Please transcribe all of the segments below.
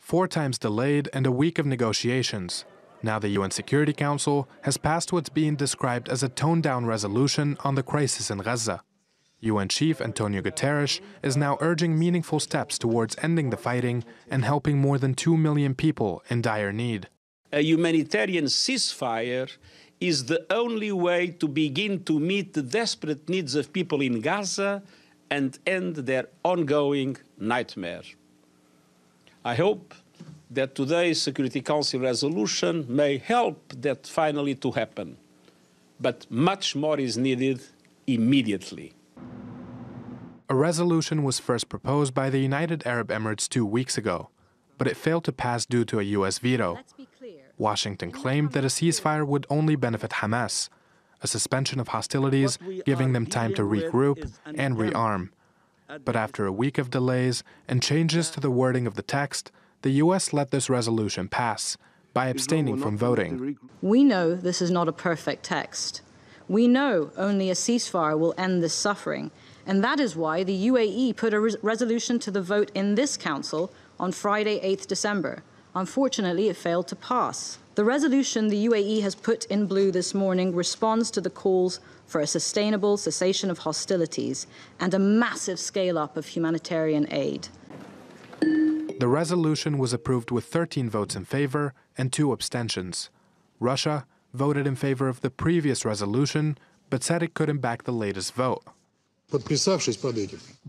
4 times delayed and a week of negotiations. Now the UN Security Council has passed what's being described as a toned-down resolution on the crisis in Gaza. UN Chief Antonio Guterres is now urging meaningful steps towards ending the fighting and helping more than 2 million people in dire need. A humanitarian ceasefire is the only way to begin to meet the desperate needs of people in Gaza and end their ongoing nightmare. I hope that today's Security Council resolution may help that finally to happen, but much more is needed immediately. A resolution was first proposed by the United Arab Emirates 2 weeks ago, but it failed to pass due to a U.S. veto. Washington claimed that a ceasefire would only benefit Hamas, a suspension of hostilities giving them time to regroup and rearm. But after a week of delays and changes to the wording of the text, the U.S. let this resolution pass by abstaining from voting. We know this is not a perfect text. We know only a ceasefire will end this suffering, and that is why the UAE put a resolution to the vote in this Council on Friday, 8th December. Unfortunately, it failed to pass. The resolution the UAE has put in blue this morning responds to the calls for a sustainable cessation of hostilities and a massive scale-up of humanitarian aid. The resolution was approved with 13 votes in favor and 2 abstentions. Russia voted in favor of the previous resolution, but said it couldn't back the latest vote.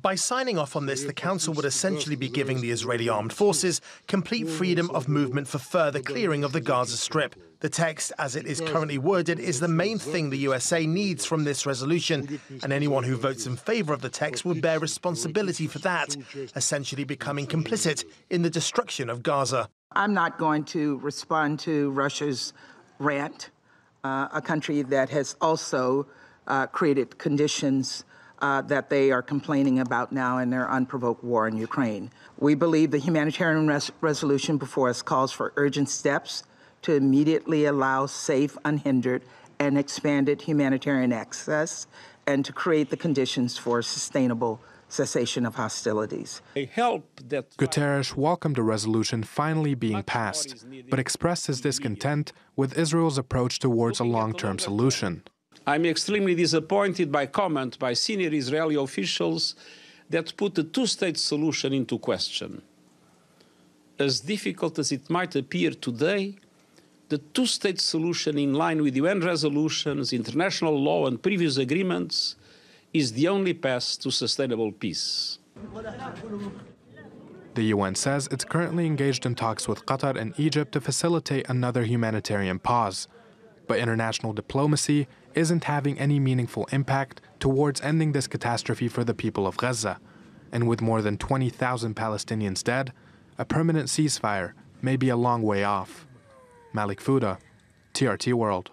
By signing off on this, the Council would essentially be giving the Israeli armed forces complete freedom of movement for further clearing of the Gaza Strip. The text, as it is currently worded, is the main thing the USA needs from this resolution, and anyone who votes in favor of the text will bear responsibility for that, essentially becoming complicit in the destruction of Gaza. I'm not going to respond to Russia's rant, a country that has also created conditions that they are complaining about now in their unprovoked war in Ukraine. We believe the humanitarian resolution before us calls for urgent steps to immediately allow safe, unhindered, and expanded humanitarian access and to create the conditions for sustainable cessation of hostilities. Guterres welcomed a resolution finally being passed, but expressed his discontent with Israel's approach towards a long-term solution. I'm extremely disappointed by comment by senior Israeli officials that put the two-state solution into question. As difficult as it might appear today, the two-state solution in line with UN resolutions, international law and previous agreements is the only path to sustainable peace. The UN says it's currently engaged in talks with Qatar and Egypt to facilitate another humanitarian pause. But international diplomacy isn't having any meaningful impact towards ending this catastrophe for the people of Gaza. And with more than 20,000 Palestinians dead, a permanent ceasefire may be a long way off. Malik Fouda, TRT World.